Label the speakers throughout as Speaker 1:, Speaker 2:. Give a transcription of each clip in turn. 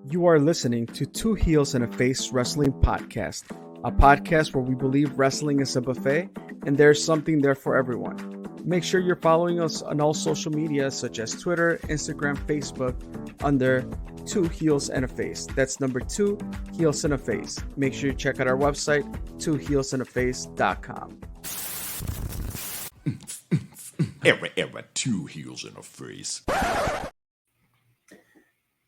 Speaker 1: You are listening to Two Heels and a Face Wrestling Podcast, a podcast where we believe wrestling is a buffet and there's something there for everyone. Make sure you're following us on all social media such as Twitter, Instagram, Facebook under Two Heels and a Face. That's number 2 Heels and a Face. Make sure you check out our website, twoheelsandaface.com.
Speaker 2: Era, 2 Heels and a Face.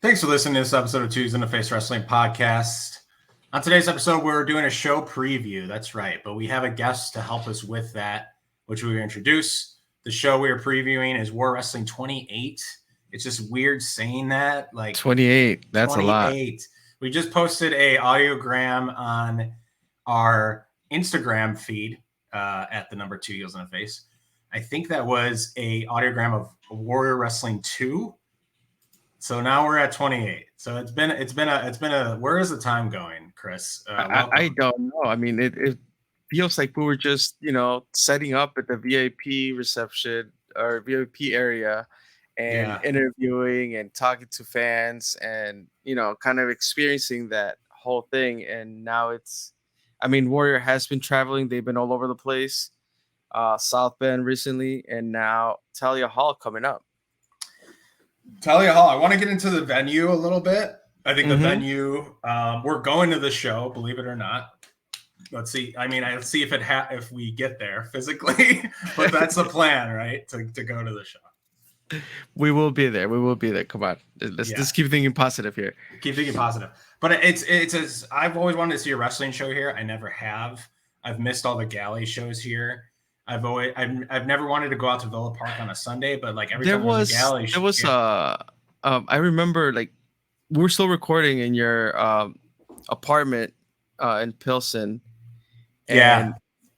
Speaker 3: Thanks for listening to this episode of Two Heels and a Face Wrestling Podcast. On today's episode, we're doing a show preview. That's right. But we have a guest to help us with that, which we will introduce. The show we are previewing is War Wrestling 28. It's just weird saying that. Like
Speaker 4: 28. That's 28. A lot.
Speaker 3: We just posted a audiogram on our Instagram feed at the number 2 Heels and a Face. I think that was a audiogram of Warrior Wrestling 2. So now we're at 28. So it's been a where is the time going, Chris?
Speaker 4: I don't know. I mean, it feels like we were just, setting up at the VIP reception or VIP area and interviewing and talking to fans and, kind of experiencing that whole thing. And now Warrior has been traveling. They've been all over the place. South Bend recently, and now Thalia Hall coming up.
Speaker 3: Thalia Hall. I want to get into the venue a little bit. I think the venue. We're going to the show, believe it or not. Let's see. Let's see if we get there physically, but that's the plan, right? To go to the show.
Speaker 4: We will be there. Come on, let's keep thinking positive here.
Speaker 3: Keep thinking positive. But it's I've always wanted to see a wrestling show here. I never have. I've missed all the galley shows here. I've never wanted to go out to Villa Park on a Sunday, but like every time there's a galley show.
Speaker 4: I remember like we were still recording in your apartment in Pilsen. And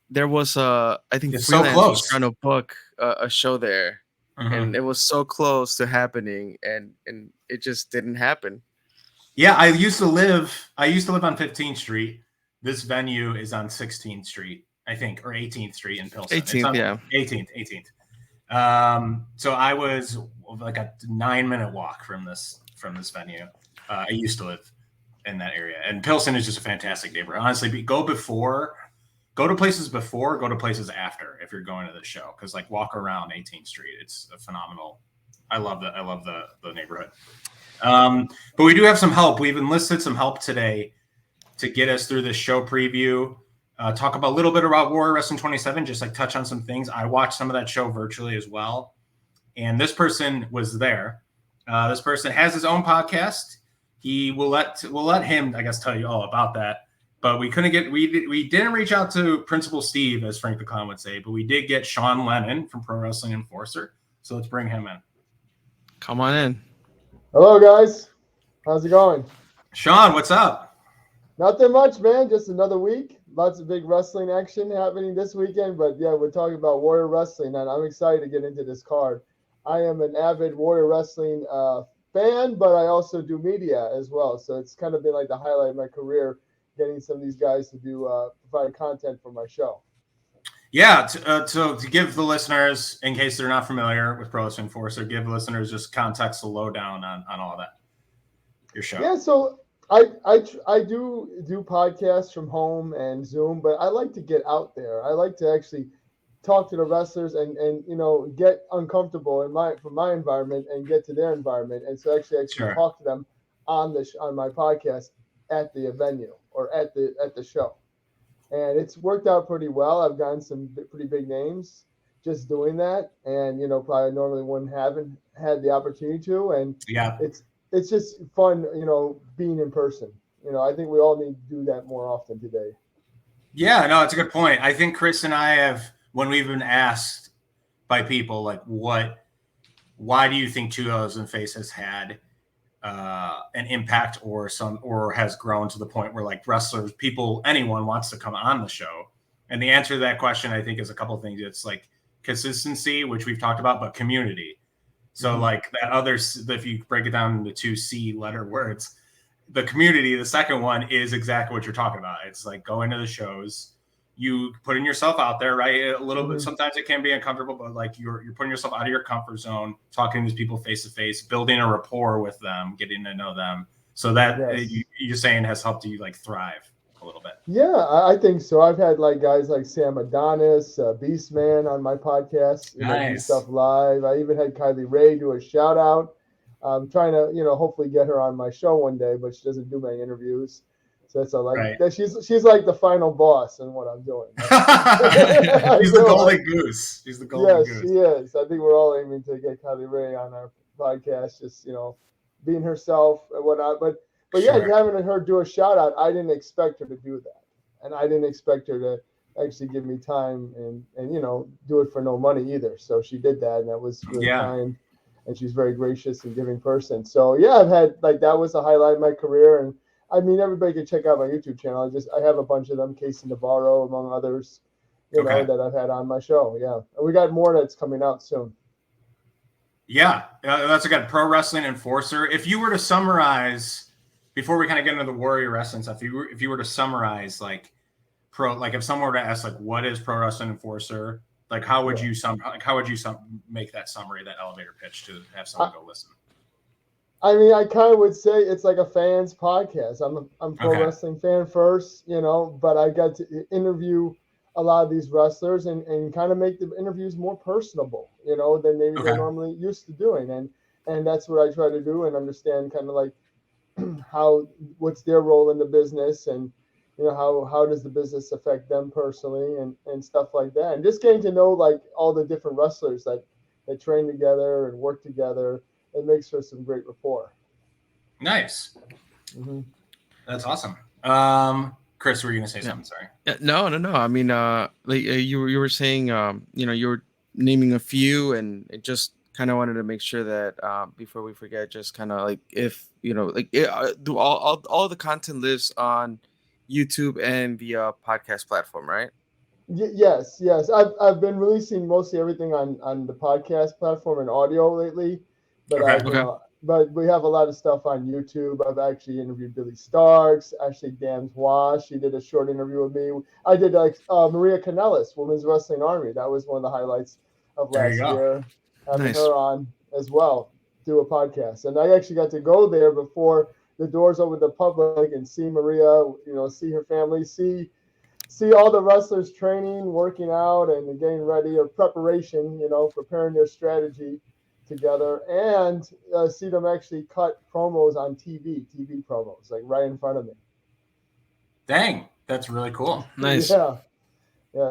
Speaker 4: there was I think
Speaker 3: it's
Speaker 4: Freelance
Speaker 3: so close.
Speaker 4: Was trying to book a show there. And it was so close to happening and it just didn't happen.
Speaker 3: Yeah, I used to live on 15th Street. This venue is on 16th Street, I think, or 18th Street in Pilsen. 18th. So I was like a 9-minute walk from this venue. I used to live in that area, and Pilsen is just a fantastic neighborhood. Honestly, go to places before, go to places after if you're going to the show, because like walk around 18th Street, it's a phenomenal. I love the neighborhood. But we do have some help. We've enlisted some help today to get us through this show preview. Talk about a little bit about Warrior Wrestling 27, just like touch on some things. I watched some of that show virtually as well. And this person was there. This person has his own podcast. We'll let him, I guess, tell you all about that. But we didn't reach out to Principal Steve, as Frank the Clown would say, but we did get Sean Lennon from Pro Wrestling Enforcer. So let's bring him in.
Speaker 4: Come on in.
Speaker 5: Hello, guys. How's it going?
Speaker 3: Sean, what's up?
Speaker 5: Nothing much, man. Just another week. Lots of big wrestling action happening this weekend. But yeah, we're talking about Warrior Wrestling, and I'm excited to get into this card. I am an avid Warrior Wrestling fan, but I also do media as well. So it's kind of been like the highlight of my career, getting some of these guys to do provide content for my show.
Speaker 3: Yeah, to give the listeners, in case they're not familiar with Pro Wrestling Enforcer, give listeners just context, the lowdown on all that. Your show.
Speaker 5: Yeah, so I do podcasts from home and Zoom, but I like to get out there. I like to actually talk to the wrestlers and get uncomfortable from my environment and get to their environment, and so actually talk to them on my podcast at the venue or at the show. And it's worked out pretty well. I've gotten some pretty big names just doing that, and probably normally wouldn't haven't had the opportunity to. And it's just fun, being in person. I think we all need to do that more often today.
Speaker 3: Yeah, no, it's a good point. I think Chris and I have, when we've been asked by people like, why do you think Two Heels and Face has had an impact or has grown to the point where like wrestlers, people, anyone wants to come on the show? And the answer to that question, I think, is a couple of things. It's like consistency, which we've talked about, but community. So like that if you break it down into 2 C letter words, the community, the second one is exactly what you're talking about. It's like going to the shows, you putting yourself out there, right? A little bit, sometimes it can be uncomfortable, but like you're putting yourself out of your comfort zone, talking to these people face to face, building a rapport with them, getting to know them. So that you're saying has helped you like thrive a little bit.
Speaker 5: Yeah, I think so. I've had like guys like Sam Adonis, Beastman on my podcast, do stuff live. I even had Kylie Ray do a shout out. I'm trying to, hopefully get her on my show one day, but she doesn't do many interviews. So it's she's like the final boss in what I'm doing.
Speaker 3: She's the golden goose. She's the golden goose.
Speaker 5: Yes, she is. I think we're all aiming to get Kylie Ray on our podcast, just being herself and whatnot. But yeah, having her do a shout out, I didn't expect her to do that, and I didn't expect her to actually give me time and do it for no money either. So she did that, and that was really kind. And she's a very gracious and giving person. So yeah, I've had that was a highlight of my career. And I mean, everybody can check out my YouTube channel. I have a bunch of them, Casey Navarro, among others, that I've had on my show. Yeah. And we got more that's coming out soon.
Speaker 3: Yeah. That's a good Pro Wrestling Enforcer. If you were to summarize, before we kind of get into the Warrior Wrestling stuff, if you were to summarize if someone were to ask what is Pro Wrestling Enforcer, how would you make that summary, that elevator pitch to have someone go listen?
Speaker 5: I mean, I kind of would say it's like a fan's podcast. I'm a pro wrestling fan first, but I got to interview a lot of these wrestlers and kind of make the interviews more personable, than maybe they're normally used to doing. And that's what I try to do and understand kind of what's their role in the business and, how does the business affect them personally and stuff like that. And just getting to know all the different wrestlers that train together and work together. It makes for some great rapport. Nice.
Speaker 3: Mm-hmm. That's awesome. Chris, were you going to say something? Sorry.
Speaker 4: No. I mean, you were saying, you were naming a few, and it just kind of wanted to make sure that before we forget, just kind of if do all the content lives on YouTube and the podcast platform, right?
Speaker 5: Yes. I've been releasing mostly everything on the podcast platform and audio lately. But but we have a lot of stuff on YouTube. I've actually interviewed Billy Starks, Ashley Damswash. She did a short interview with me. I did Maria Kanellis, Women's Wrestling Army. That was one of the highlights of last year. Having her on as well, do a podcast. And I actually got to go there before the doors opened to the public and see Maria, see her family, see all the wrestlers training, working out, and getting ready, or preparation, preparing their strategy together, and see them actually cut promos on TV promos, right in front of me.
Speaker 3: Dang, that's really cool.
Speaker 4: Nice.
Speaker 5: Yeah.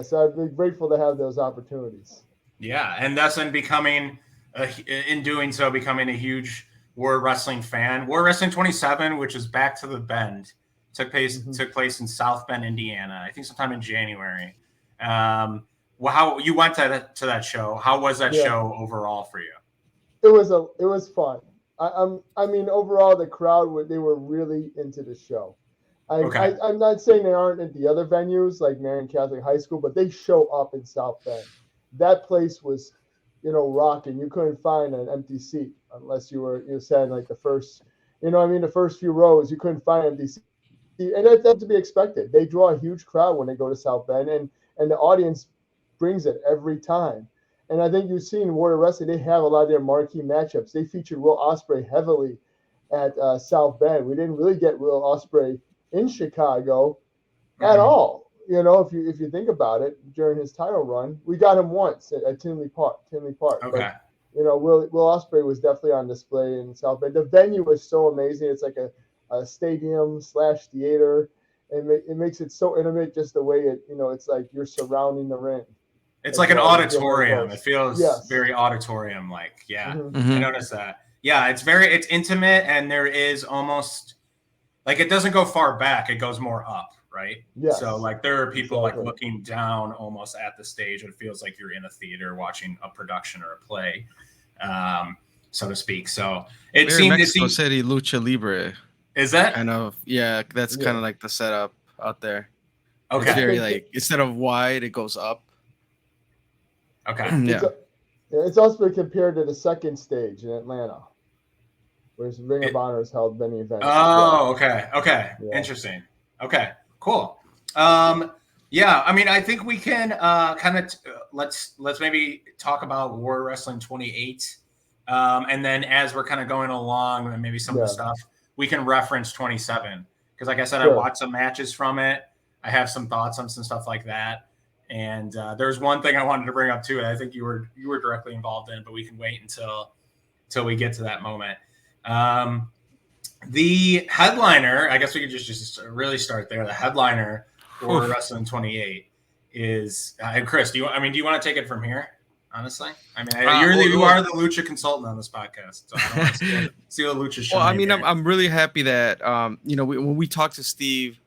Speaker 5: So I'd be grateful to have those opportunities.
Speaker 3: Yeah, and thus in doing so, becoming a huge War Wrestling fan. War Wrestling 27, which is Back to the Bend, took place in South Bend, Indiana. I think sometime in January. How you went to that show? How was that show overall for you?
Speaker 5: It was fun. I mean, overall, the crowd they were really into the show. I'm not saying they aren't at the other venues like Marion Catholic High School, but they show up in South Bend. That place was, rocking. You couldn't find an empty seat unless you sat in the first, the first few rows. You couldn't find an empty seat, and that's to be expected. They draw a huge crowd when they go to South Bend, and the audience brings it every time. And I think you've seen Warrior Wrestling, they have a lot of their marquee matchups. They featured Will Ospreay heavily at South Bend. We didn't really get Will Ospreay in Chicago at all. If you think about it, during his title run, we got him once at Tinley Park.
Speaker 3: Okay.
Speaker 5: But, Will Ospreay was definitely on display in South Bend. The venue was so amazing. It's like a stadium / theater. And it makes it so intimate, just the way it's like you're surrounding the ring.
Speaker 3: It's like an auditorium. It feels very auditorium-like. Yeah, I noticed that. Yeah, it's intimate, and there is almost it doesn't go far back. It goes more up, right? Yeah. So there are people looking down almost at the stage. It feels like you're in a theater watching a production or a play, so to speak. So it seemed
Speaker 4: Mexico City Lucha Libre.
Speaker 3: Is that
Speaker 4: kind of that's kind of the setup out there.
Speaker 3: Okay.
Speaker 4: It's very instead of wide, it goes up.
Speaker 3: Okay.
Speaker 5: It's also compared to the second stage in Atlanta, where Ring of Honor has held many events.
Speaker 3: Oh, okay. Yeah. Interesting. Okay, cool. Yeah, I mean, I think we can let's maybe talk about War Wrestling 28, and then as we're kind of going along, and maybe some of the stuff we can reference 27 because, like I said,
Speaker 5: Sure.
Speaker 3: I watched some matches from it. I have some thoughts on some stuff like that. And there's one thing I wanted to bring up too, and I think you were directly involved in, but we can wait until we get to that moment. The headliner, I guess we could just really start there. The headliner for Wrestling 28 is Chris. Do you want to take it from here? Honestly, I mean, you are the lucha consultant on this podcast, so I don't want to see the lucha show.
Speaker 4: Well, I mean, I'm really happy that when we talked to Steve,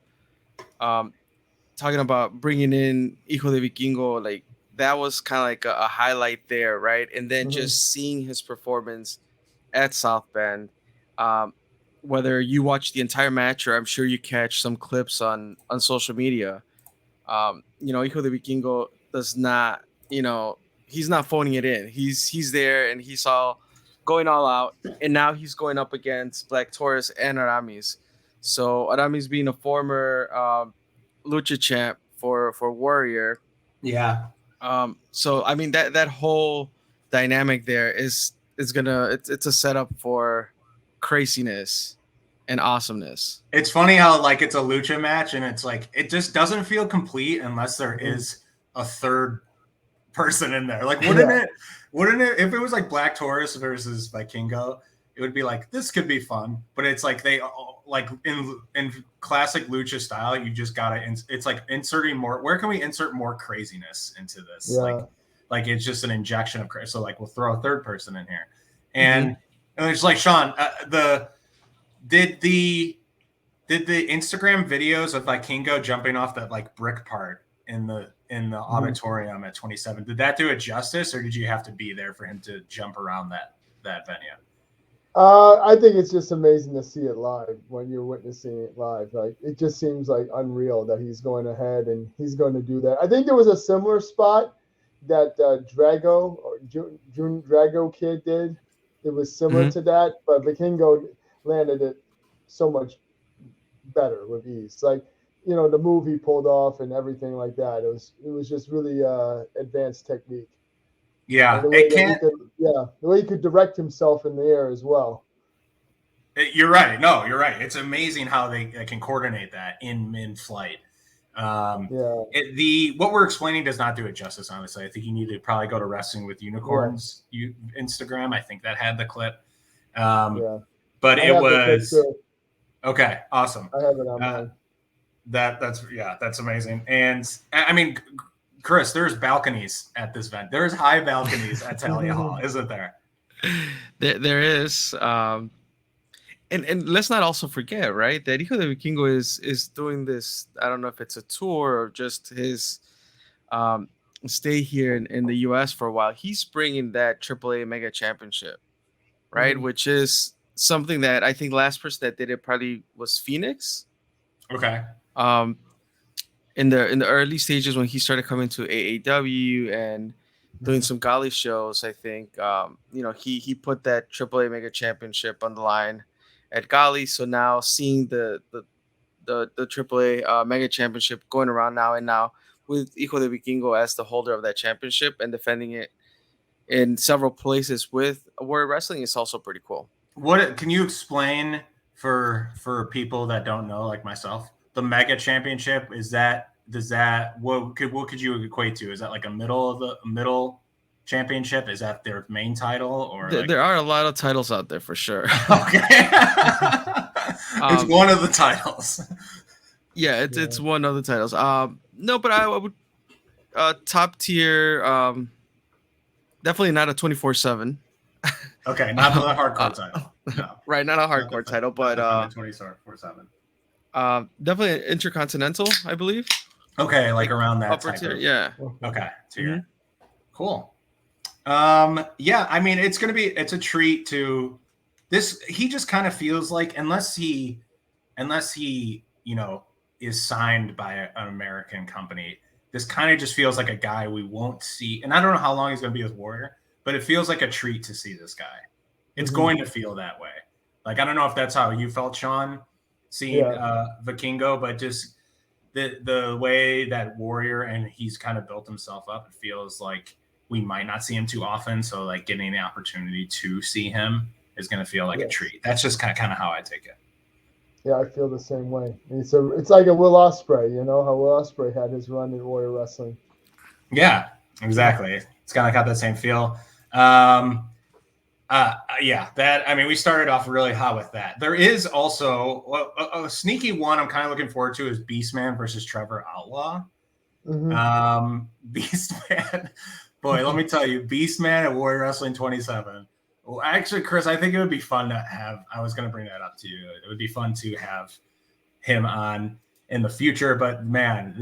Speaker 4: talking about bringing in Hijo de Vikingo, like that was kind of like a highlight there, right? And then just seeing his performance at South Bend, whether you watch the entire match or I'm sure you catch some clips on social media, Hijo de Vikingo does not, he's not phoning it in. He's there and he's all going all out, and now he's going up against Black Taurus and Aramis. So Aramis being a former lucha champ for Warrior.
Speaker 3: Yeah.
Speaker 4: So I mean that whole dynamic there is it's a setup for craziness and awesomeness.
Speaker 3: It's funny how like it's a lucha match and it's like it just doesn't feel complete unless there is a third person in there. Like wouldn't it if it was like Black Taurus versus Vikingo, it would be like this could be fun, but it's like they like in classic lucha style, you just gotta it's like inserting more. Where can we insert more craziness into this? Like it's just an injection of crazy. So like we'll throw a third person in here, and it's like Sean, did the Instagram videos of Vikingo jumping off that like brick part in the auditorium at 27, did that do it justice, or did you have to be there for him to jump around that venue?
Speaker 5: I think it's just amazing to see it live when you're witnessing it live. Like it just seems like unreal that he's going ahead and he's going to do that. I think there was a similar spot that Drago or June Drago kid did. It was similar to that, but Vikingo landed it so much better with ease. Like the move he pulled off and everything like that. It was just really advanced technique.
Speaker 3: Yeah,
Speaker 5: the way he could direct himself in the air as well.
Speaker 3: You're right. No, you're right. It's amazing how they can coordinate that in flight. What we're explaining does not do it justice. Honestly, I think you need to probably go to Wrestling with Unicorns Instagram. I think that had the clip. But it was okay. Awesome.
Speaker 5: I have it on mine.
Speaker 3: That's amazing. And I mean, Chris, there's balconies at this event. There's high balconies at Thalia Hall, isn't there?
Speaker 4: There is. And let's not also forget, right, that Hijo de Vikingo is doing this. I don't know if it's a tour or just his stay here in the U.S. for a while. He's bringing that AAA Mega Championship, right, which is something that I think last person that did it probably was Phoenix.
Speaker 3: Okay.
Speaker 4: In the early stages when he started coming to AAW and doing some Gali shows, I think he put that AAA Mega Championship on the line at Gali. So now seeing the AAA Mega Championship going around now with Hijo de Vikingo as the holder of that championship and defending it in several places with Warrior Wrestling is also pretty cool.
Speaker 3: What can you explain for people that don't know, like myself? The Mega Championship what could you equate to? Is that like a middle championship? Is that their main title, or
Speaker 4: there are a lot of titles out there for sure?
Speaker 3: Okay, it's one of the titles.
Speaker 4: Yeah, it's one of the titles. No, but I would top tier. Definitely not a 24/7.
Speaker 3: Okay, not the hardcore title. No.
Speaker 4: Right, not a hardcore title, but
Speaker 3: 24/7.
Speaker 4: Definitely an intercontinental, I believe.
Speaker 3: Okay, like around that
Speaker 4: upper tier, yeah.
Speaker 3: Okay, tier. Cool. Yeah, I mean, it's a treat to this. He just kind of feels like unless he is signed by an American company, this kind of just feels like a guy we won't see. And I don't know how long he's going to be with Warrior, but it feels like a treat to see this guy. It's going to feel that way. Like, I don't know if that's how you felt, Sean, seeing Vikingo, but just the way that Warrior and he's kind of built himself up, it feels like we might not see him too often. So like getting the opportunity to see him is going to feel like a treat. That's just kind of how I take it.
Speaker 5: Yeah, I feel the same way. It's like a Will Ospreay, you know how Will Ospreay had his run in Warrior Wrestling.
Speaker 3: Yeah, exactly. It's kind of got that same feel. That, I mean, we started off really hot with that. There is also a sneaky one I'm kind of looking forward to is Beastman versus Trevor Outlaw. Beastman, boy, let me tell you, Beastman at Warrior Wrestling 27. Well, actually, Chris, I think it would be fun to have. I was going to bring that up to you. It would be fun to have him on in the future. But man,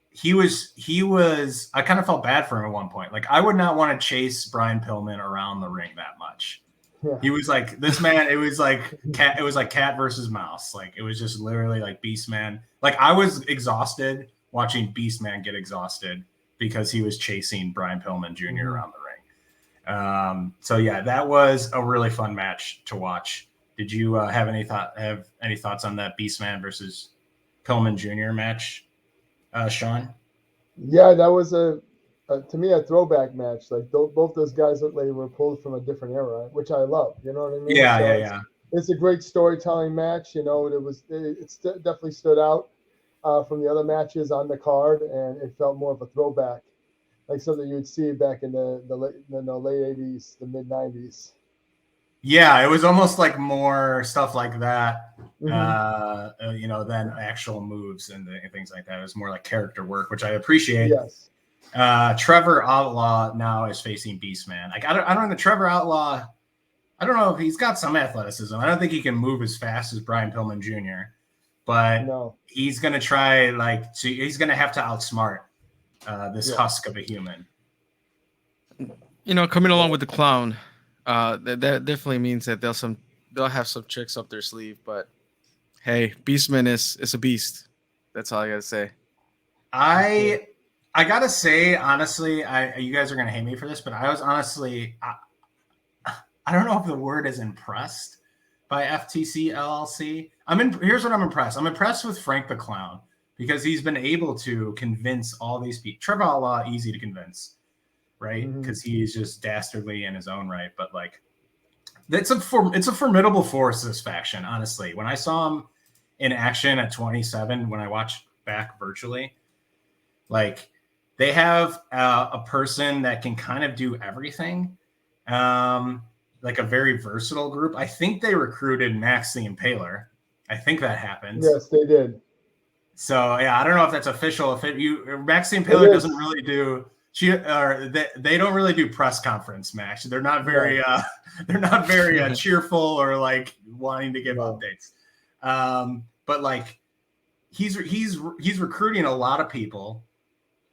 Speaker 3: he was. I kind of felt bad for him at one point. Like I would not want to chase Brian Pillman around the ring that much. Yeah. He was like this man. It was like cat. It was like cat versus mouse. Like it was just literally like Beastman. Like I was exhausted watching Beastman get exhausted because he was chasing Brian Pillman Jr. around the ring. So yeah, that was a really fun match to watch. Did you have any thoughts on that Beastman versus Pillman Jr. match, Sean?
Speaker 5: Yeah, that was to me a throwback match. Like both those guys looked like they were pulled from a different era, which I love. You know what I mean?
Speaker 3: Yeah.
Speaker 5: It's a great storytelling match. You know, it definitely stood out from the other matches on the card, and it felt more of a throwback, like something you would see back in the late 80s, the mid 90s.
Speaker 3: Yeah, it was almost like more stuff like that, than actual moves and things like that. It was more like character work, which I appreciate.
Speaker 5: Yes.
Speaker 3: Trevor Outlaw now is facing Beastman. Like I don't know, Trevor Outlaw. I don't know if he's got some athleticism. I don't think he can move as fast as Brian Pillman Jr., but he's going to try he's going to have to outsmart this husk of a human.
Speaker 4: You know, coming along with the clown, that definitely means that they'll have some tricks up their sleeve. But hey, Beastman is a beast. That's all I gotta say.
Speaker 3: I gotta say, honestly, you guys are gonna hate me for this, but I was honestly, I don't know if the word is impressed by FTC LLC. Here's what I'm impressed. I'm impressed with Frank the Clown because he's been able to convince all these people. Trevor Outlaw, easy to convince, right? Because he's just dastardly in his own right. But like, it's a formidable force, this faction. Honestly, when I saw him in action at 27, when I watched back virtually, like they have a person that can kind of do everything. Like a very versatile group. I think they recruited Max the Impaler. I think that happened.
Speaker 5: Yes, they did.
Speaker 3: So yeah, I don't know if that's official. Max the Impaler doesn't really do. They don't really do press conference match. They're not very cheerful or like wanting to give updates. But like he's recruiting a lot of people.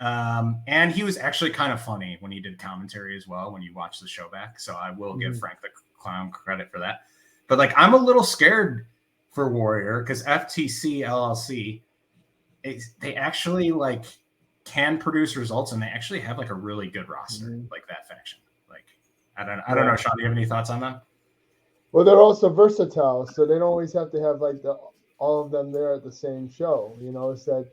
Speaker 3: And he was actually kind of funny when he did commentary as well, when you watch the show back. So I will give Frank the Clown credit for that. But like, I'm a little scared for Warrior because FTC LLC, they actually like can produce results and they actually have like a really good roster, like that faction. Like, I don't know, Sean, do you have any thoughts on that?
Speaker 5: Well, they're also versatile, so they don't always have to have like all of them there at the same show. You know, it's that,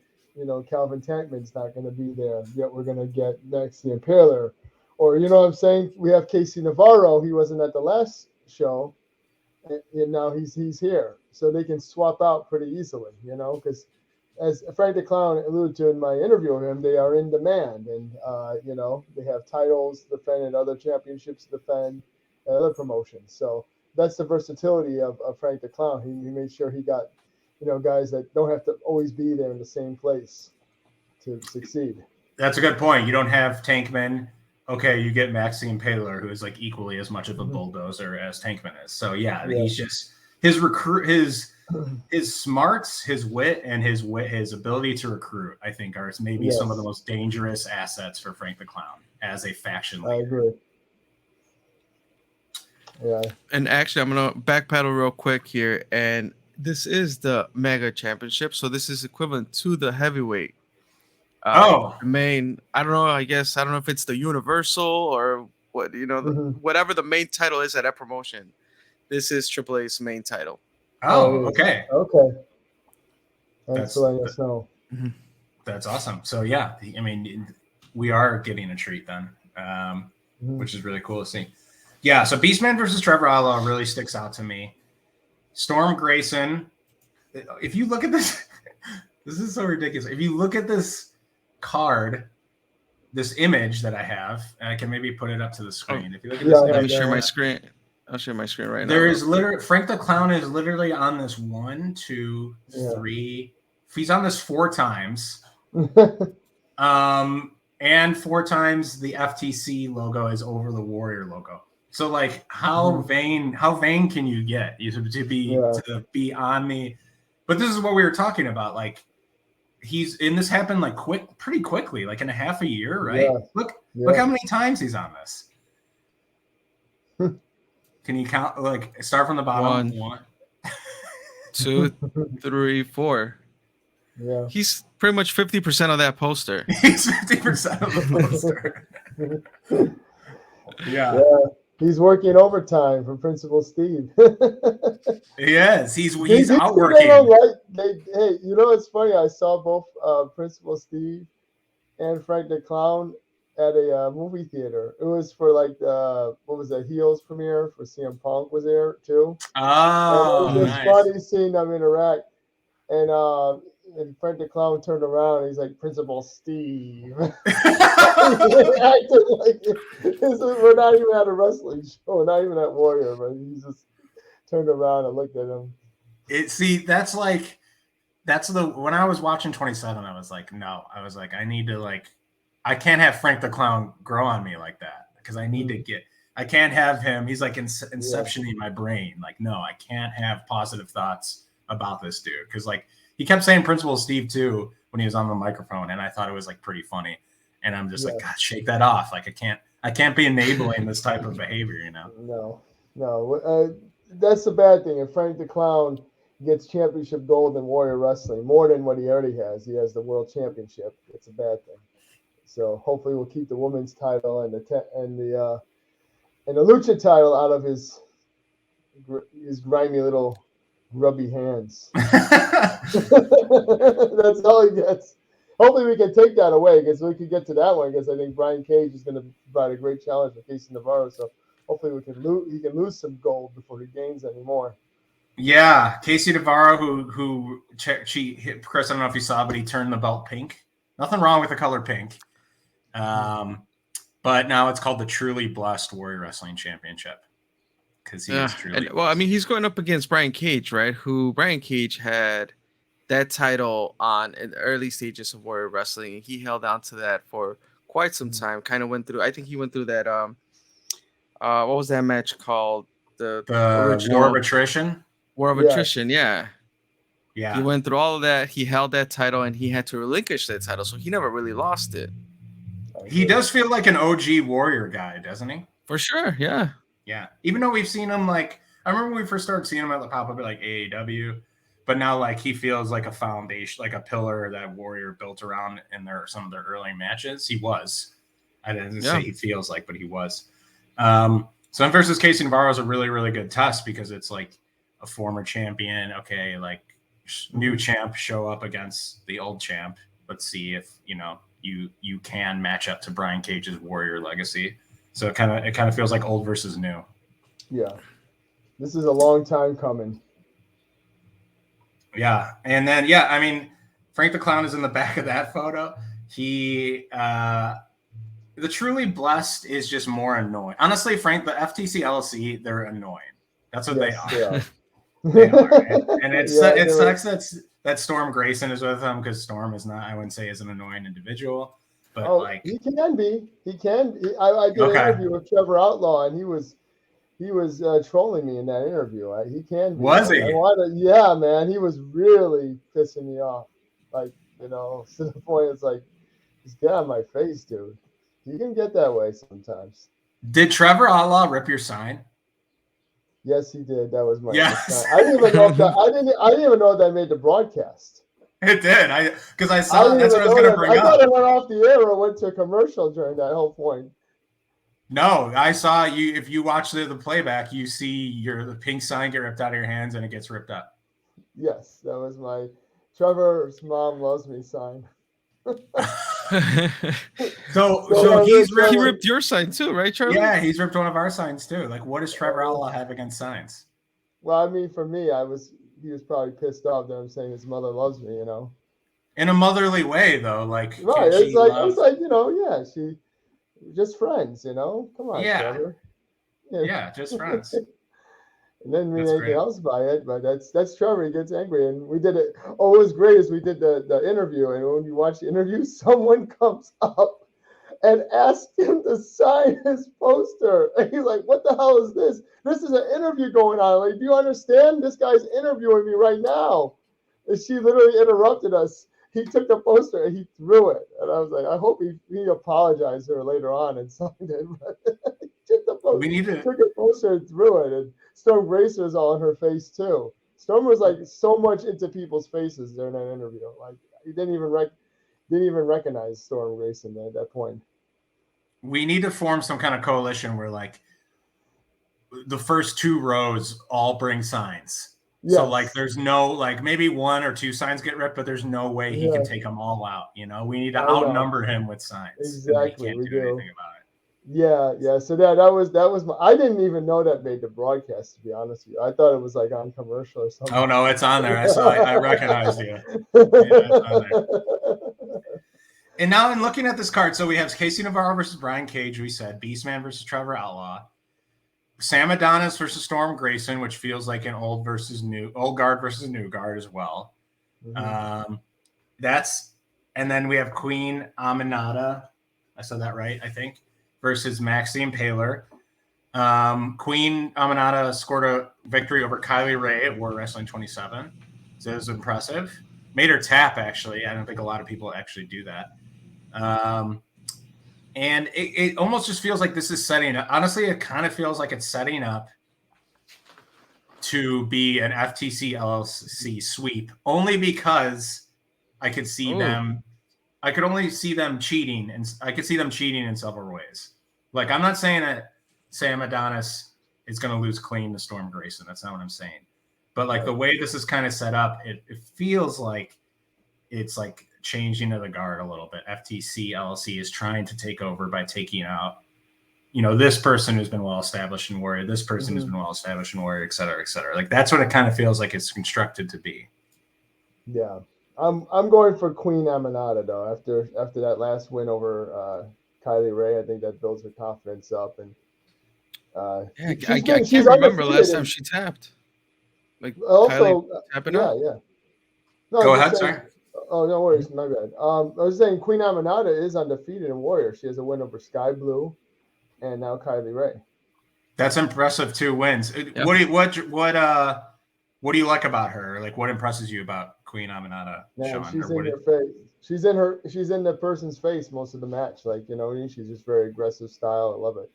Speaker 5: Calvin Tankman's not going to be there, yet we're going to get Max the Impaler. Or, you know what I'm saying? We have Casey Navarro. He wasn't at the last show, and now he's here. So they can swap out pretty easily, because as Frank the Clown alluded to in my interview with him, they are in demand. And, they have titles to defend and other championships to defend and other promotions. So that's the versatility of Frank the Clown. He made sure he got guys that don't have to always be there in the same place to succeed.
Speaker 3: That's a good point. You don't have Tankman. Okay, you get Max the Impaler, who is like equally as much of a bulldozer as Tankman is. So he's just his smarts, his wit, and his ability to recruit, I think, are maybe some of the most dangerous assets for Frank the Clown as a faction leader.
Speaker 5: I agree. Yeah.
Speaker 4: And actually, I'm gonna backpedal real quick here, and this is the Mega Championship, so this is equivalent to the heavyweight. The main. I don't know. I don't know if it's the Universal or what. Whatever the main title is at that promotion. This is Triple A's main title.
Speaker 3: Oh, okay.
Speaker 5: Okay. That's what I just know.
Speaker 3: That's awesome. So yeah, I mean, we are getting a treat then, which is really cool to see. Yeah. So Beastman versus Trevor Outlaw really sticks out to me. Storm Grayson if you look at this, this is so ridiculous. If you look at this card, this image that I have, and I can maybe put it up to the screen. If you look at this,
Speaker 4: let me share my screen. I'll share my screen right now.
Speaker 3: There is literally Frank the Clown is literally on this 1, 2, 3. He's on this 4 times. And 4 times the FTC logo is over the Warrior logo. So like how vain can you get to be on the, but this is what we were talking about. Like this happened like pretty quickly, like in a half a year, right? Yeah. Look how many times he's on this. Can you count, like start from the bottom? 1,
Speaker 4: 2, 3, 4.
Speaker 5: Yeah.
Speaker 4: He's pretty much 50% of that poster.
Speaker 3: He's 50% of the poster. Yeah.
Speaker 5: He's working overtime for Principal Steve.
Speaker 3: He is. He's outworking.
Speaker 5: Hey, you know it's funny? I saw both Principal Steve and Frank the Clown at a movie theater. It was for like what was that, Heels premiere for CM Punk was there too.
Speaker 3: Oh,
Speaker 5: and it was funny seeing them interact. And Frank the Clown turned around and he's like, Principal Steve. He acted like we're not even at a wrestling show, not even at Warrior, but he just turned around and looked at him.
Speaker 3: When I was watching 27, I was like, no. I was like, I can't have Frank the Clown grow on me like that because I need to I can't have him. He's like inceptioning my brain. Like, no, I can't have positive thoughts about this dude. Because like he kept saying Principal Steve too when he was on the microphone. And I thought it was like pretty funny. And I'm just like, God, shake that off. Like I can't be enabling this type of behavior, you know?
Speaker 5: No. That's the bad thing. If Frank the Clown gets championship gold in Warrior Wrestling, more than what he already has, he has the world championship. It's a bad thing. So hopefully we'll keep the women's title and the lucha title out of his grimy little grubby hands. That's all he gets. Hopefully we can take that away because we can get to that one because I think Brian Cage is going to provide a great challenge for Casey Navarro. So hopefully he can lose some gold before he gains any more.
Speaker 3: Yeah, Casey Navarro, who hit Chris. I don't know if you saw, but he turned the belt pink. Nothing wrong with the color pink. But now it's called the Truly Blessed Warrior Wrestling Championship because he is truly.
Speaker 4: I mean, he's going up against Brian Cage, right? Who Brian Cage had that title on in the early stages of Warrior Wrestling. He held on to that for quite some time. Kind of went through. I think he went through that. What was that match called? The original
Speaker 3: War of Attrition.
Speaker 4: War of Attrition. Yeah.
Speaker 3: Yeah.
Speaker 4: He went through all of that. He held that title, and he had to relinquish that title, so he never really lost it.
Speaker 3: He does feel like an OG Warrior guy, doesn't he?
Speaker 4: For sure, yeah.
Speaker 3: Yeah. Even though we've seen him, like, I remember when we first started seeing him at the pop-up at, like, AAW, but now, like, he feels like a foundation, like a pillar that Warrior built around in some of their early matches. He was. I didn't say he feels like, but he was. So him versus Casey Navarro is a really, really good test because it's, like, a former champion. Okay, like, new champ show up against the old champ. Let's see if you can match up to Brian Cage's Warrior legacy. So it kind of feels like old versus new.
Speaker 5: Yeah, this is a long time coming.
Speaker 3: Yeah, and then I mean, Frank the Clown is in the back of that photo. He the Truly Blessed is just more annoying. Honestly, Frank, the FTC LLC, they're annoying. That's what they are. They are. And it sucks that Storm Grayson is with him because Storm is not, I wouldn't say, is an annoying individual, but like
Speaker 5: he can be. I did an interview with Trevor Outlaw, and he was trolling me in that interview. He can be.
Speaker 3: Was he?
Speaker 5: Yeah, man. He was really pissing me off. Like, to the point it's like, just get on my face, dude. You can get that way sometimes.
Speaker 3: Did Trevor Outlaw rip your sign?
Speaker 5: Yes, he did. That was my
Speaker 3: yes.
Speaker 5: I didn't even know I didn't even know that made the broadcast.
Speaker 3: It did. Because I saw that's what I was going to bring up.
Speaker 5: I thought it went off the air or went to a commercial during that whole point.
Speaker 3: No, I saw you. If you watch the playback, you see the pink sign get ripped out of your hands and it gets ripped up.
Speaker 5: Yes, that was my Trevor's mom loves me sign.
Speaker 3: So
Speaker 4: he ripped your sign too, right, Charlie?
Speaker 3: Yeah, he's ripped one of our signs too. Like, what does Trevor Outlaw have against signs?
Speaker 5: Well, I mean, for me, I was he was probably pissed off that I'm saying his mother loves me,
Speaker 3: In a motherly way, though, like
Speaker 5: right. It's like yeah, she just friends, Come on, Trevor.
Speaker 3: Yeah, just friends.
Speaker 5: And didn't mean
Speaker 3: That's
Speaker 5: anything
Speaker 3: great.
Speaker 5: else by it, but that's Trevor. He gets angry, and we did it. Oh, it was great as we did the interview, and when you watch the interview, someone comes up and asks him to sign his poster, and he's like, "What the hell is this? This is an interview going on. Like, do you understand? This guy's interviewing me right now." And she literally interrupted us. He took the poster and he threw it, and I was like, I hope he apologized to her later on and signed it. But took the poster, took a poster and threw it, and Storm Grace was all in her face too. Storm was like so much into people's faces during that interview. Like he didn't even recognize Storm Grayson at that point.
Speaker 3: We need to form some kind of coalition where like the first 2 rows all bring signs. Yes. So like there's no like maybe 1 or 2 signs get ripped, but there's no way he can take them all out. We need to outnumber him with signs.
Speaker 5: Exactly.
Speaker 3: We can't do anything about it.
Speaker 5: Yeah. So that was my. I didn't even know that made the broadcast. To be honest with you, I thought it was like on commercial or something.
Speaker 3: Oh no, it's on there. I recognized you. Yeah, it's on there. And now in looking at this card, so we have Casey Navarro versus Brian Cage. We said Beastman versus Trevor Outlaw, Sam Adonis versus Storm Grayson, which feels like an old guard versus new guard as well. Mm-hmm. And then we have Queen Aminata. I said that right, I think. Versus Maxine Paler. Queen Aminata scored a victory over Kylie Ray at War Wrestling 27. So it was impressive. Made her tap, actually. I don't think a lot of people actually do that. And it almost just feels like this is setting up. Honestly, it kind of feels like it's setting up to be an FTC LLC sweep, only because I could see them. I could only see them cheating, and I could see them cheating in several ways. Like, I'm not saying that Sam Adonis is going to lose clean to Storm Grayson. That's not what I'm saying. But like the way this is kind of set up, it feels like it's like changing of the guard a little bit. FTC LLC is trying to take over by taking out, this person who's been well established in Warrior, this person who's been well established in Warrior, et cetera, et cetera. Like that's what it kind of feels like it's constructed to be.
Speaker 5: Yeah. I'm going for Queen Aminata though. After that last win over Kylie Ray, I think that builds her confidence up. And
Speaker 4: I can't remember last time she tapped. Like
Speaker 5: also,
Speaker 4: tapping
Speaker 5: yeah. No,
Speaker 3: go ahead, sorry.
Speaker 5: Oh, no worries, my bad. I was saying Queen Aminata is undefeated in Warrior. She has a win over Sky Blue, and now Kylie Ray.
Speaker 3: That's impressive. 2 wins. Yep. What do you like about her? Like, what impresses you about Queen Aminata?
Speaker 5: Man, she's in her face. She's in the person's face most of the match. Like, she's just very aggressive style. I love it.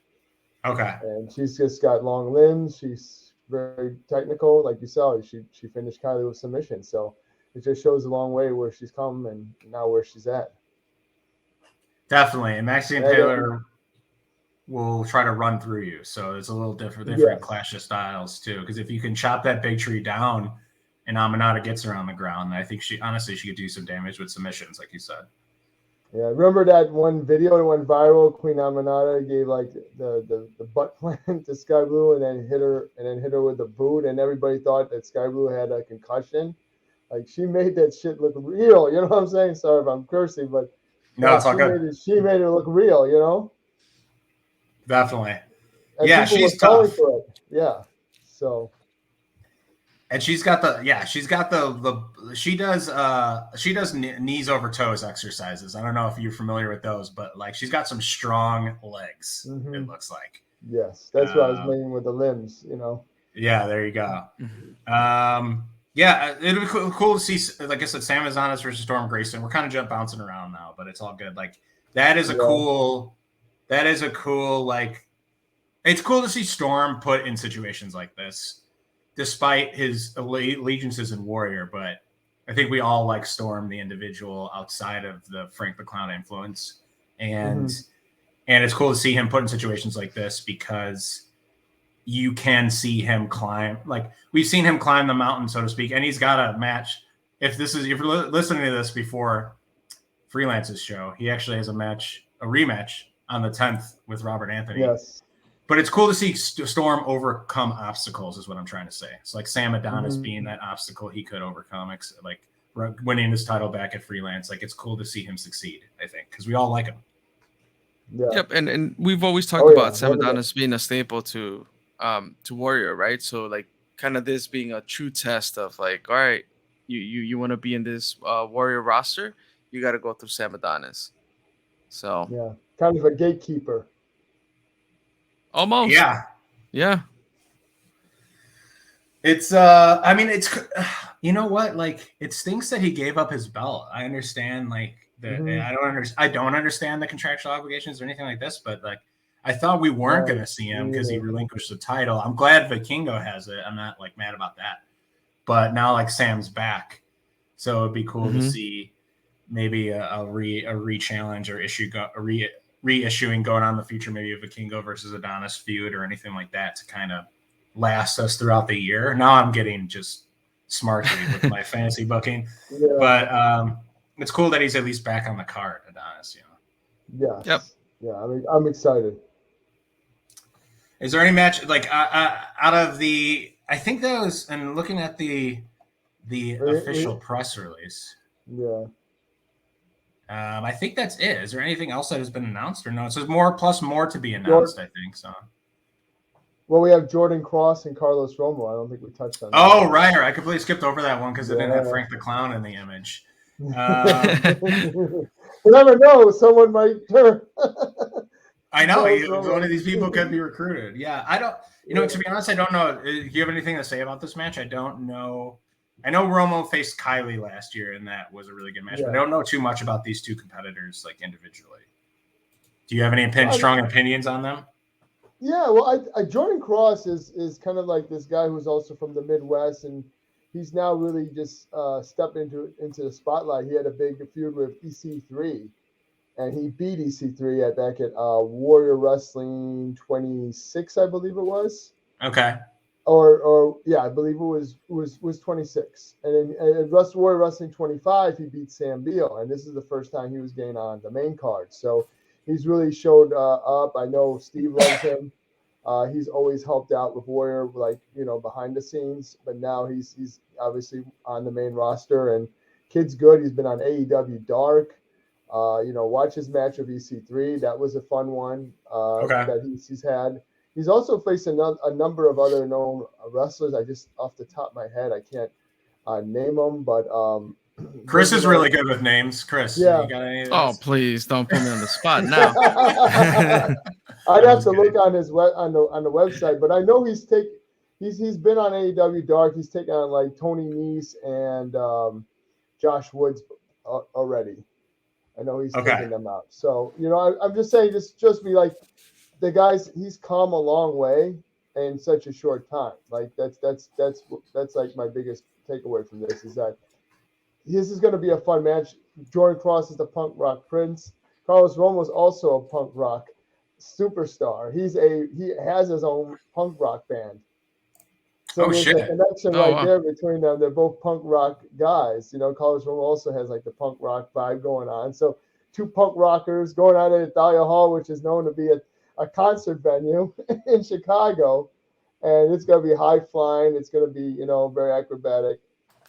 Speaker 3: Okay.
Speaker 5: And she's just got long limbs. She's very technical. Like you saw, she finished Kylie with submission. So it just shows a long way where she's come and now where she's at.
Speaker 3: Definitely. And Maxine Taylor will try to run through you. So it's a little different clash of styles too. Because if you can chop that big tree down and Aminata gets her on the ground, I think she could do some damage with submissions, like you said.
Speaker 5: Yeah, remember that one video that went viral? Queen Aminata gave like the butt plant to Sky Blue and then hit her with the boot, and everybody thought that Sky Blue had a concussion. Like she made that shit look real. You know what I'm saying? Sorry if I'm cursing, but
Speaker 3: no, it's all good.
Speaker 5: She made it look real.
Speaker 3: Definitely.
Speaker 5: And
Speaker 3: yeah, she's tough.
Speaker 5: For it. Yeah. So.
Speaker 3: And she does knees over toes exercises. I don't know if you're familiar with those, but like she's got some strong legs. Mm-hmm. It looks like.
Speaker 5: Yes, that's what I was meaning with the limbs.
Speaker 3: Yeah, there you go. Yeah, it'll be cool to see. Like I said, Sam Adonis versus Storm Grayson. We're kind of bouncing around now, but it's all good. Like that is a cool. Like it's cool to see Storm put in situations like this. Despite his allegiances in Warrior, but I think we all like Storm, the individual, outside of the Frank the Clown influence. And it's cool to see him put in situations like this because you can see him climb. Like we've seen him climb the mountain, so to speak, and he's got a match. If you're listening to this before Freelance's show, he actually has a rematch on the 10th with Robert Anthony.
Speaker 5: Yes.
Speaker 3: But it's cool to see Storm overcome obstacles, is what I'm trying to say. It's like Sam Adonis being that obstacle he could overcome, like winning his title back at Freelance. Like, it's cool to see him succeed, I think, because we all like him.
Speaker 4: Yeah. Yep, and we've always talked about Sam Adonis being a staple to Warrior, right? So like kind of this being a true test of like, all right, you want to be in this Warrior roster, you got to go through Sam Adonis. So
Speaker 5: yeah, kind of a gatekeeper.
Speaker 4: Almost. Yeah.
Speaker 3: It's I mean, it's, you know what, like, it stinks that he gave up his belt. I understand, like, I don't understand the contractual obligations or anything like this, but like, I thought we weren't going to see him because he relinquished the title. I'm glad Vikingo has it. I'm not like mad about that, but now like Sam's back, so it'd be cool to see maybe a re-challenge or reissuing going on in the future, maybe a Vikingo versus Adonis feud or anything like that to kind of last us throughout the year. Now I'm getting just smarky with my fantasy booking, but it's cool that he's at least back on the card, Adonis.
Speaker 5: Yep. Yeah. I mean, I'm excited.
Speaker 3: Is there any match like out of the? I think that was, and looking at the official press release.
Speaker 5: Yeah.
Speaker 3: I think that's it. Is there anything else that has been announced or no? It says more to be announced. I think so.
Speaker 5: Well, we have Jordan Cross and Carlos Romo. I don't think we touched on that.
Speaker 3: Oh, right. I completely skipped over that one because it didn't have Frank the Clown in the image.
Speaker 5: You never know. Someone might turn.
Speaker 3: I know. One of these people could be recruited. Yeah. I don't, to be honest, I don't know. Do you have anything to say about this match? I don't know. I know Romo faced Kylie last year, and that was a really good match, but I don't know too much about these two competitors, like, individually. Do you have any strong opinions on them?
Speaker 5: Yeah, well, Jordan Cross is kind of like this guy who's also from the Midwest, and he's now really just stepped into the spotlight. He had a big feud with EC3, and he beat EC3 back at Warrior Wrestling 26, I believe it was.
Speaker 3: Okay.
Speaker 5: Or I believe it was 26, and then at Warrior Wrestling 25, he beat Sam Beal, and this is the first time he was getting on the main card. So he's really showed up. I know Steve loves him. He's always helped out with Warrior, like, behind the scenes, but now he's obviously on the main roster, and kid's good. He's been on AEW Dark. Watch his match with EC3. That was a fun one that he's had. He's also faced a number of other known wrestlers. I just, off the top of my head, I can't name them, but
Speaker 3: Chris is really good with names. Chris, you got any of those?
Speaker 4: Oh, please don't put me on the spot now.
Speaker 5: I'd have to look on his on the website, but I know he's been on AEW Dark. He's taken on like Tony Nese and Josh Woods already. I know he's taking them out. So I'm just saying, just be like, the guys, he's come a long way in such a short time. Like that's like my biggest takeaway from this is that this is going to be a fun match. Jordan Cross is the punk rock prince. Carlos Romo is also a punk rock superstar. He has his own punk rock band. So there's a connection there between them. They're both punk rock guys. Carlos Romo also has like the punk rock vibe going on. So two punk rockers going on at Thalia Hall, which is known to be a concert venue in Chicago, and it's going to be high flying. It's going to be, very acrobatic,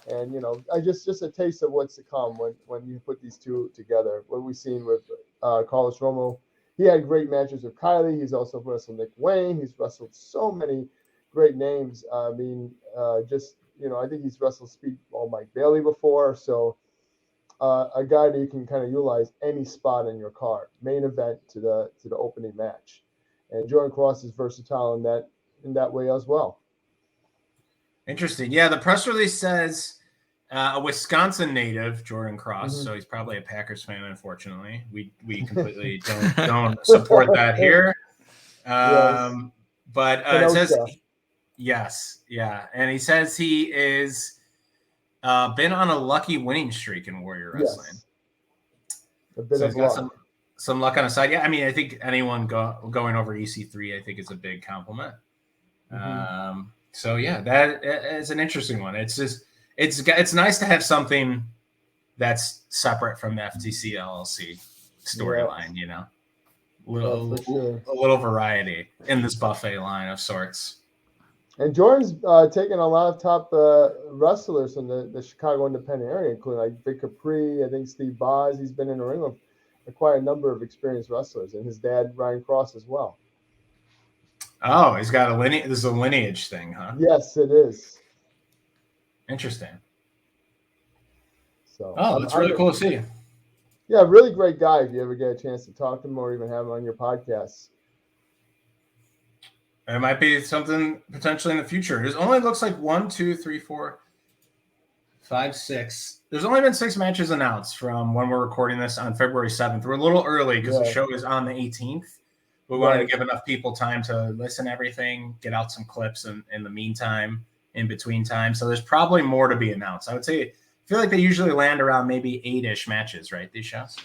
Speaker 5: and I just a taste of what's to come when you put these two together. What we've seen with Carlos Romo, he had great matches with Kylie. He's also wrestled Nick Wayne. He's wrestled so many great names. I mean, I think he's wrestled Speedball Mike Bailey before, so. A guy that you can kind of utilize any spot in your card, main event to the opening match, and Jordan Cross is versatile in that way as well.
Speaker 3: Interesting. Yeah, the press release says a Wisconsin native, Jordan Cross. So he's probably a Packers fan. Unfortunately, we completely don't support that here. But it says yes, yeah, and he says he is. Been on a lucky winning streak in Warrior Wrestling.
Speaker 5: A bit of luck.
Speaker 3: Some luck on his side. Yeah, I mean, I think anyone going over EC3, I think is a big compliment. So yeah, that is an interesting one. It's just it's nice to have something that's separate from the FTC LLC storyline. A little variety in this buffet line of sorts.
Speaker 5: And Jordan's taken a lot of top wrestlers from the Chicago independent area, including like Vic Capri, I think Steve Boz. He's been in the ring with quite a number of experienced wrestlers, and his dad, Ryan Cross, as well.
Speaker 3: Oh, he's got a lineage. This is a lineage thing, huh?
Speaker 5: Yes, it is.
Speaker 3: Interesting.
Speaker 5: So,
Speaker 3: that's really cool to see.
Speaker 5: Yeah, really great guy. If you ever get a chance to talk to him or even have him on your podcast.
Speaker 3: It might be something potentially in the future. It only looks like 1, 2, 3, 4, 5, 6. There's only been 6 matches announced from when we're recording this on February 7th. We're a little early because the show is on the 18th. We wanted to give enough people time to listen to everything, get out some clips in the meantime, in between time. So there's probably more to be announced. I feel like they usually land around maybe 8-ish matches, right? These shows?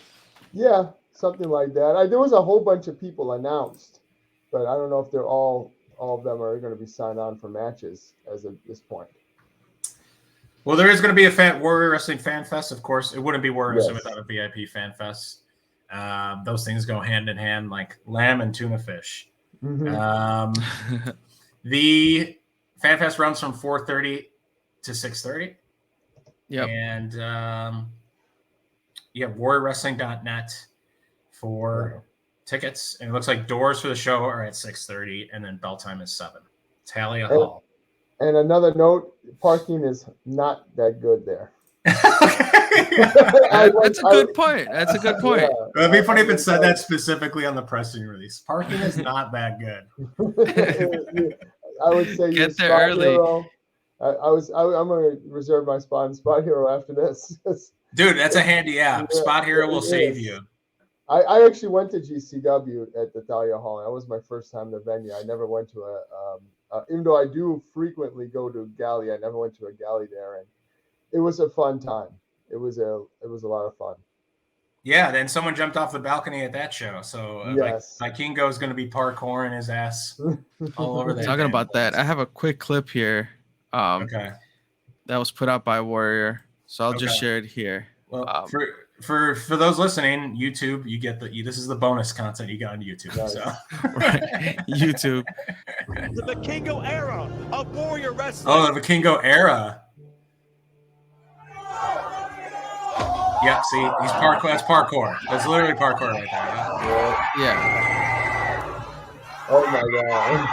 Speaker 5: Yeah, something like that. There was a whole bunch of people announced, but I don't know if they're all of them are going to be signed on for matches as of this point.
Speaker 3: Well, there is going to be a Warrior Wrestling Fan Fest, of course. It wouldn't be Warrior Wrestling without a VIP Fan Fest. Those things go hand in hand like lamb and tuna fish. Mm-hmm. The Fan Fest runs from 4:30 to 6:30.
Speaker 4: Yep.
Speaker 3: And warriorwrestling.net for tickets. And it looks like doors for the show are at 6:30 and then bell time is 7. Thalia Hall.
Speaker 5: And another note, parking is not that good there.
Speaker 4: That's a good point. That's a good point.
Speaker 3: Yeah. It'd be funny if it said that specifically on the pressing release. Parking is not that good.
Speaker 5: I would say
Speaker 4: get there early.
Speaker 5: Hero. I'm going to reserve my spot in Spot Hero after this.
Speaker 3: Dude, that's a handy app.
Speaker 5: Yeah,
Speaker 3: Spot Hero will save you.
Speaker 5: I actually went to GCW at the Thalia Hall. That was my first time in the venue. I never went to even though I do frequently go to Galley, I never went to a Galley there, and it was a fun time. It was a lot of fun.
Speaker 3: Yeah, then someone jumped off the balcony at that show. So Vikingo is going to be parkouring his ass all over there.
Speaker 4: Talking about that, I have a quick clip here.
Speaker 3: That
Speaker 4: was put out by Warrior, so I'll just share it here.
Speaker 3: Well, for those listening, YouTube, you get this is the bonus content you got on YouTube.
Speaker 5: Nice.
Speaker 3: So
Speaker 4: YouTube.
Speaker 6: The Vikingo era of Warrior Wrestling.
Speaker 3: Oh, the Vikingo era. Yeah, see, he's parkour. That's parkour. That's literally parkour right there.
Speaker 4: Yeah.
Speaker 5: Oh my god.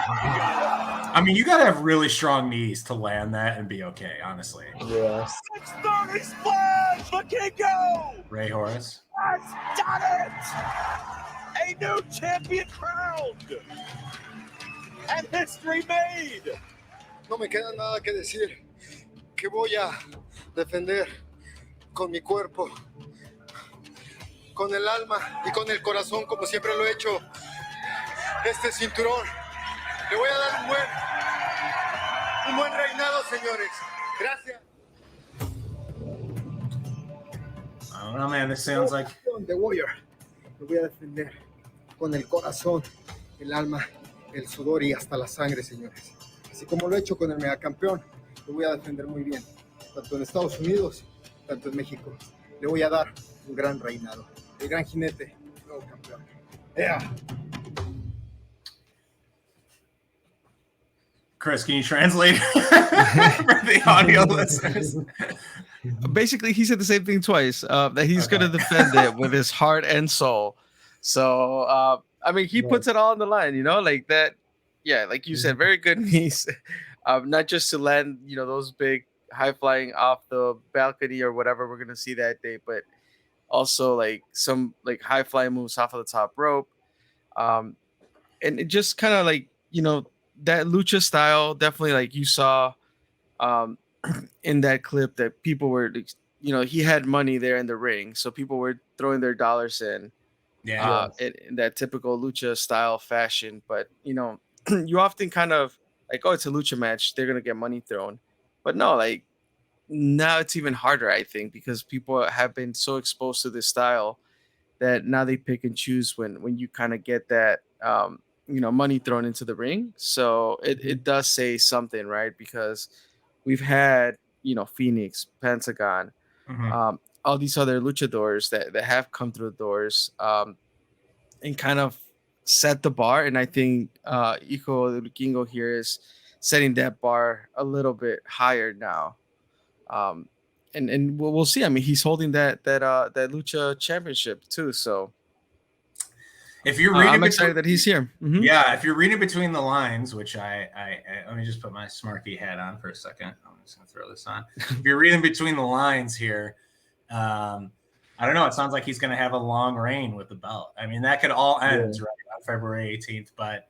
Speaker 3: I mean, you gotta have really strong knees to land that and be okay, honestly.
Speaker 5: Yeah.
Speaker 6: 630 splash, Vikingo!
Speaker 3: Ray Horace.
Speaker 6: That's done it! A new champion crowned! And history made!
Speaker 7: No me queda nada que decir, que voy a defender con mi cuerpo, con el alma y con el corazón, como siempre lo he hecho, este cinturón. Le voy a dar un buen reinado, señores. Gracias.
Speaker 3: I don't know, man. This sounds like
Speaker 7: The Warrior. Lo voy a defender con el corazón, el alma, el sudor y hasta la sangre, señores. Así como lo he hecho con el megacampeón, lo voy a defender muy bien. Tanto en Estados Unidos, tanto en México. Le voy a dar un gran reinado. El gran jinete, nuevo campeón. Yeah.
Speaker 3: Chris, can you translate for the audio listeners?
Speaker 4: Basically, he said the same thing twice, that he's going to defend it with his heart and soul. So, I mean, he puts it all on the line, like that. Yeah, like you said, very good knees. Not just to land, those big high flying off the balcony or whatever we're going to see that day, but also like some like high flying moves off of the top rope. And it just kind of like, that lucha style, definitely like you saw in that clip that people were, he had money there in the ring. So people were throwing their dollars in, in that typical lucha style fashion. But, you often kind of like, oh, it's a lucha match, they're going to get money thrown. But no, like now it's even harder, I think, because people have been so exposed to this style that now they pick and choose when you kind of get that, money thrown into the ring. So it does say something, right? Because we've had, Phoenix, Pentagon, all these other luchadors that have come through the doors and kind of, set the bar, and I think Hijo de Vikingo here is setting that bar a little bit higher now. And we'll see. I mean, he's holding that Lucha Championship too. So
Speaker 3: if you're reading,
Speaker 4: I'm excited that he's here. Mm-hmm.
Speaker 3: Yeah, if you're reading between the lines, which I let me just put my Smarky hat on for a second. I'm just gonna throw this on. If you're reading between the lines here, I don't know. It sounds like he's gonna have a long reign with the belt. I mean, that could all end right on February 18th, but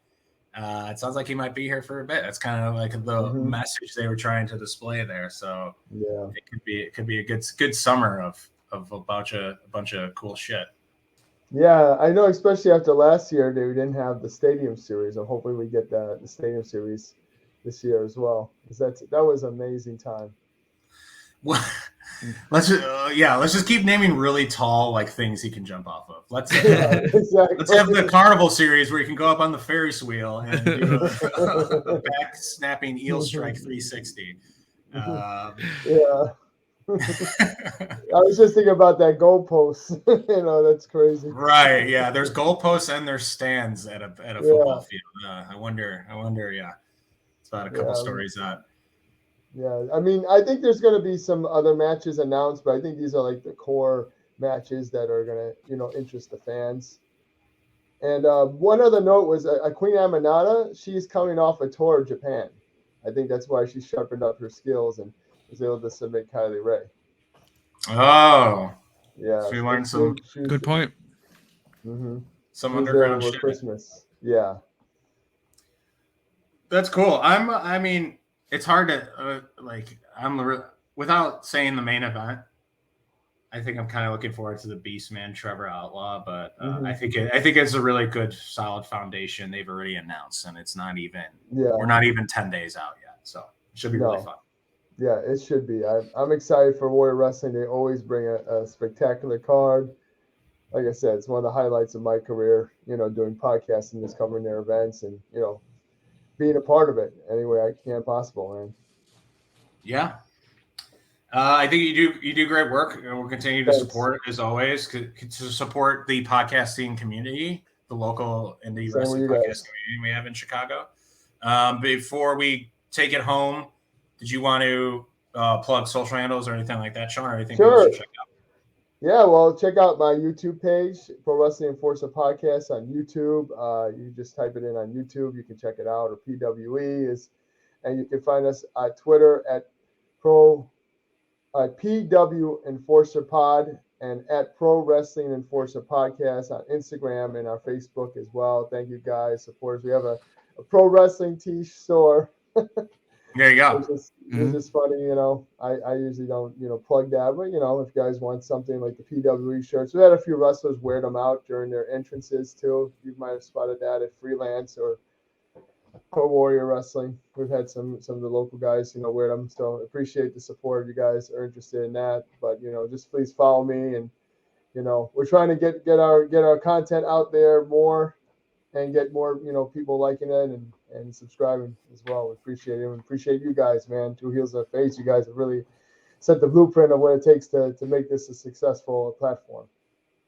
Speaker 3: it sounds like he might be here for a bit. That's kind of like the message they were trying to display there. So
Speaker 5: yeah,
Speaker 3: it could be a good summer of a bunch of cool shit.
Speaker 5: Yeah, I know, especially after last year, they didn't have the Stadium Series, and hopefully we get the Stadium Series this year as well, because that was an amazing time.
Speaker 3: Well, let's just keep naming really tall like things he can jump off of. Let's have the Carnival Series where you can go up on the Ferris wheel and do a back snapping eel strike 360.
Speaker 5: Yeah. I was just thinking about that goalpost. That's crazy.
Speaker 3: Right? Yeah. There's goalposts and there's stands at a football field. I wonder. Yeah, it's about a couple stories out.
Speaker 5: Yeah, I mean, I think there's going to be some other matches announced, but I think these are like the core matches that are going to, interest the fans. And one other note was Queen Aminata. She's coming off a tour of Japan. I think that's why she sharpened up her skills and was able to submit Kylie Ray.
Speaker 3: Oh,
Speaker 5: yeah.
Speaker 3: So we learned some
Speaker 4: good point.
Speaker 5: Mm-hmm.
Speaker 3: Some underground shit.
Speaker 5: Christmas. Yeah.
Speaker 3: That's cool. I mean, it's hard to without saying the main event. I think I'm kind of looking forward to the Beastman Trevor Outlaw, but I think it's a really good, solid foundation they've already announced, and it's not even we're not even 10 days out yet, so it should be really fun.
Speaker 5: Yeah, it should be. I'm excited for Warrior Wrestling. They always bring a spectacular card. Like I said, it's one of the highlights of my career. Doing podcasting, just covering their events, and being a part of it any way I can possible, man.
Speaker 3: Yeah. I think you do great work, and we'll continue to support it as always, to support the podcasting community, the local indie wrestling podcast community we have in Chicago. Before we take it home, did you want to plug social handles or anything like that, Sean, or anything
Speaker 5: sure.
Speaker 3: you should check out?
Speaker 5: Yeah, well, check out my YouTube page, Pro Wrestling Enforcer Podcast on YouTube. You just type it in on YouTube. You can check it out, or PWE is, and you can find us at Twitter at PW Enforcer Pod and at Pro Wrestling Enforcer Podcast on Instagram and our Facebook as well. Thank you guys, supporters. We have a pro wrestling tee store.
Speaker 3: There you go.
Speaker 5: It's just funny, I usually don't, plug that, but, if you guys want something like the PWE shirts, we had a few wrestlers wear them out during their entrances too. You might have spotted that at Freelance or Pro Warrior Wrestling. We've had some of the local guys, wear them. So appreciate the support. You guys are interested in that, but, just please follow me, and, we're trying to get our content out there more and get more, people liking it and subscribing as well. We appreciate it. We appreciate you guys, man. Two Heels of Face. You guys have really set the blueprint of what it takes to make this a successful platform.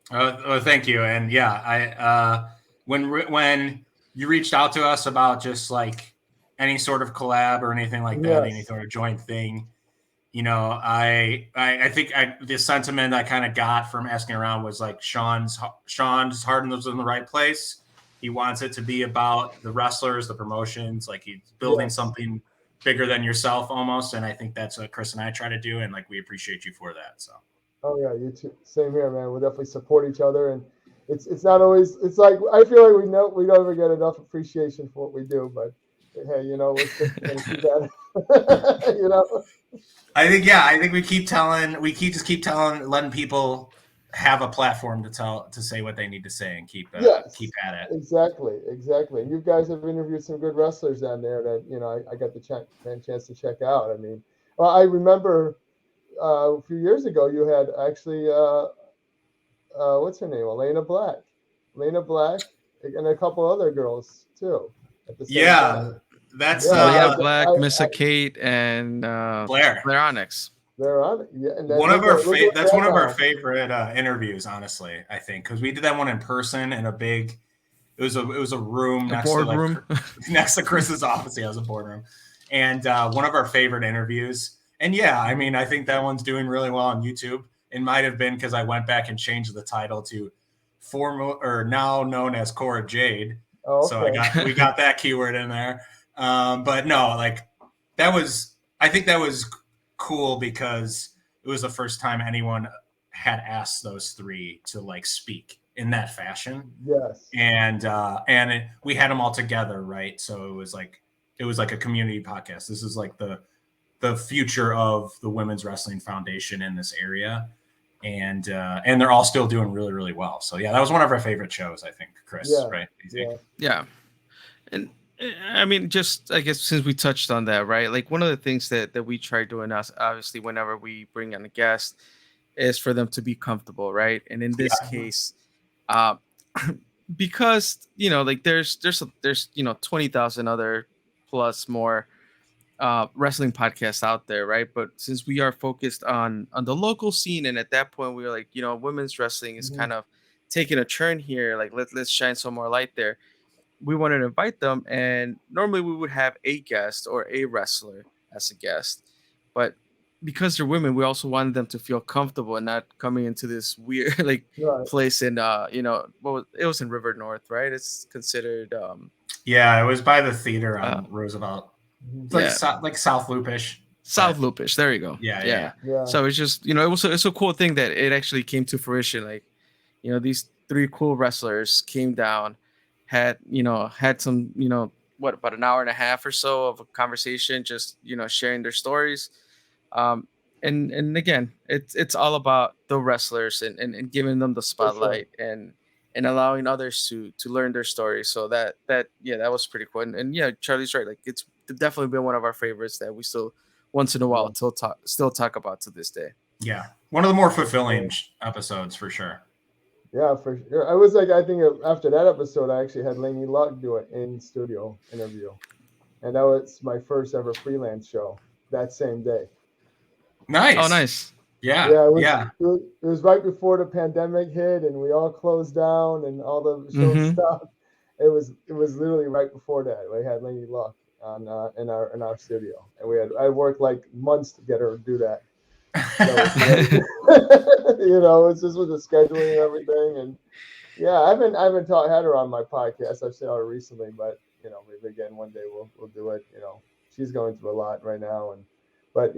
Speaker 3: Thank you. And yeah, when you reached out to us about just like any sort of collab or anything like that, any sort of joint thing, I think the sentiment I kind of got from asking around was like Sean's heart was in the right place. He wants it to be about the wrestlers, the promotions, like he's building something bigger than yourself almost. And I think that's what Cris and I try to do. And like, we appreciate you for that. So.
Speaker 5: Oh yeah, you too. Same here, man. We'll definitely support each other. And it's not always, it's like, I feel like we don't ever get enough appreciation for what we do, but hey, we're just going to keep that,
Speaker 3: I think we keep telling, letting people have a platform to say what they need to say and keep at it.
Speaker 5: Exactly. And you guys have interviewed some good wrestlers down there that I got the chance to check out. I mean, I remember a few years ago you had actually what's her name, Elena Black, and a couple other girls too. At the same time.
Speaker 3: That's
Speaker 4: Black, Missa Kate, and Blair Onyx.
Speaker 5: They're on it. Yeah, and
Speaker 3: that's one of our favorite interviews, honestly, I think, because we did that one in person in a big It was a room next to Chris's office. Yeah, it was a boardroom, and one of our favorite interviews. And yeah, I mean, I think that one's doing really well on YouTube. It might have been because I went back and changed the title to former or now known as Cora Jade. Oh, okay. So we got that keyword in there. But no, like I think that was cool because it was the first time anyone had asked those three to like speak in that fashion.
Speaker 5: Yes.
Speaker 3: And we had them all together, right? So it was like a community podcast. This is like the future of the Women's Wrestling Foundation in this area. And they're all still doing really, really well. So yeah, that was one of our favorite shows, I think, Chris, right?
Speaker 4: Yeah. And I mean, just I guess since we touched on that, right? Like one of the things that we try doing, obviously, whenever we bring on a guest, is for them to be comfortable, right? And in this case, because like there's 20,000 other plus more wrestling podcasts out there, right? But since we are focused on the local scene, and at that point we were like, women's wrestling is kind of taking a turn here. Like let's shine some more light there. We wanted to invite them, and normally we would have a guest or a wrestler as a guest, but because they're women, we also wanted them to feel comfortable and not coming into this weird place in it was in River North, right? It's considered
Speaker 3: it was by the theater on Roosevelt. It's like South Loopish.
Speaker 4: South Loopish, there you go. Yeah. So it's just it's a cool thing that it actually came to fruition. Like these three cool wrestlers came down, had some about an hour and a half or so of a conversation, just sharing their stories. And again, it's all about the wrestlers and giving them the spotlight and allowing others to learn their stories. So that was pretty cool. And yeah, Charlie's right. Like it's definitely been one of our favorites that we still once in a while still talk about to this day.
Speaker 3: Yeah, one of the more fulfilling episodes for sure.
Speaker 5: Yeah, for sure. I was like, I think after that episode, I actually had Lainey Luck do an in-studio interview, and that was my first ever freelance show that same day.
Speaker 3: Nice.
Speaker 4: Oh, nice.
Speaker 3: Yeah.
Speaker 5: It was right before the pandemic hit, and we all closed down and all the show stuff. It was literally right before that. We had Lainey Luck on in our studio, and I worked like months to get her to do that. It's just with the scheduling and everything, and I haven't had her on my podcast. I've seen her recently, but maybe again one day we'll do it. She's going through a lot right now, but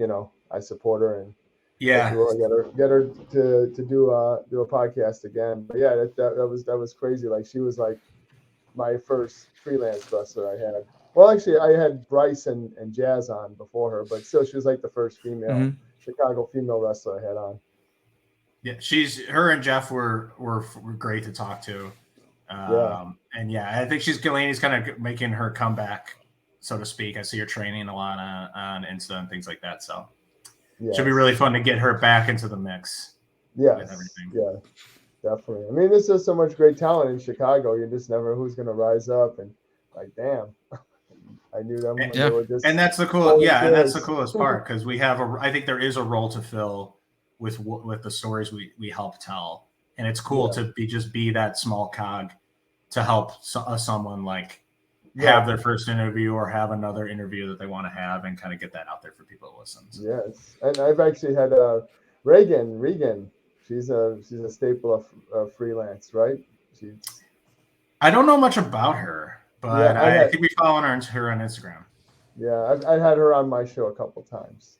Speaker 5: I support her, and we'll get her to do a podcast again. But yeah, that was crazy. Like she was like my first freelance wrestler I had. Well, actually, I had Bryce and Jazz on before her, but still, she was like the first female Chicago female wrestler I had on.
Speaker 3: Yeah, her and Jeff were great to talk to. And I think Lainey's kind of making her comeback, so to speak. I see her training a lot on Insta and things like that. So should be really fun to get her back into the mix.
Speaker 5: With everything. Yeah, definitely. I mean, there's just so much great talent in Chicago. You just never know who's going to rise up, and like, damn. I knew them. They were just
Speaker 3: and that's the cool. Yeah, and that's the coolest part because we have I think there is a role to fill with the stories we help tell, and it's cool to be that small cog to help someone like have their first interview or have another interview that they want to have and kind of get that out there for people to listen.
Speaker 5: Yes, and I've actually had Regan. She's a staple of freelance, right?
Speaker 3: I don't know much about her. But I think we follow her on Instagram.
Speaker 5: Yeah, I've had her on my show a couple times.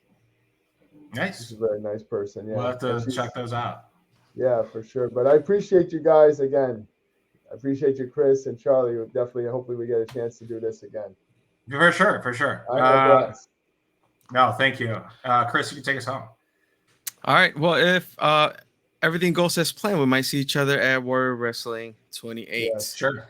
Speaker 3: Nice.
Speaker 5: She's a very nice person. Yeah,
Speaker 3: we'll have to check those out.
Speaker 5: Yeah, for sure. But I appreciate you guys again. I appreciate you, Chris and Charlie. Hopefully we get a chance to do this again.
Speaker 3: For sure. No, thank you. Chris, you can take us home.
Speaker 4: All right. Well, if everything goes as planned, we might see each other at Warrior Wrestling 28.
Speaker 3: Yeah, sure.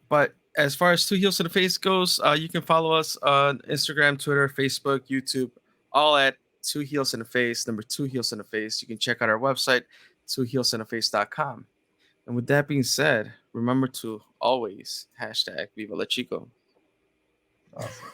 Speaker 4: But as far as Two Heels in the Face goes, you can follow us on Instagram, Twitter, Facebook, YouTube, all at Two Heels in the Face, number 2 Heels in the Face. You can check out our website, twoheelsintheface.com. And with that being said, remember to always #Viva La Chico.
Speaker 5: Awesome.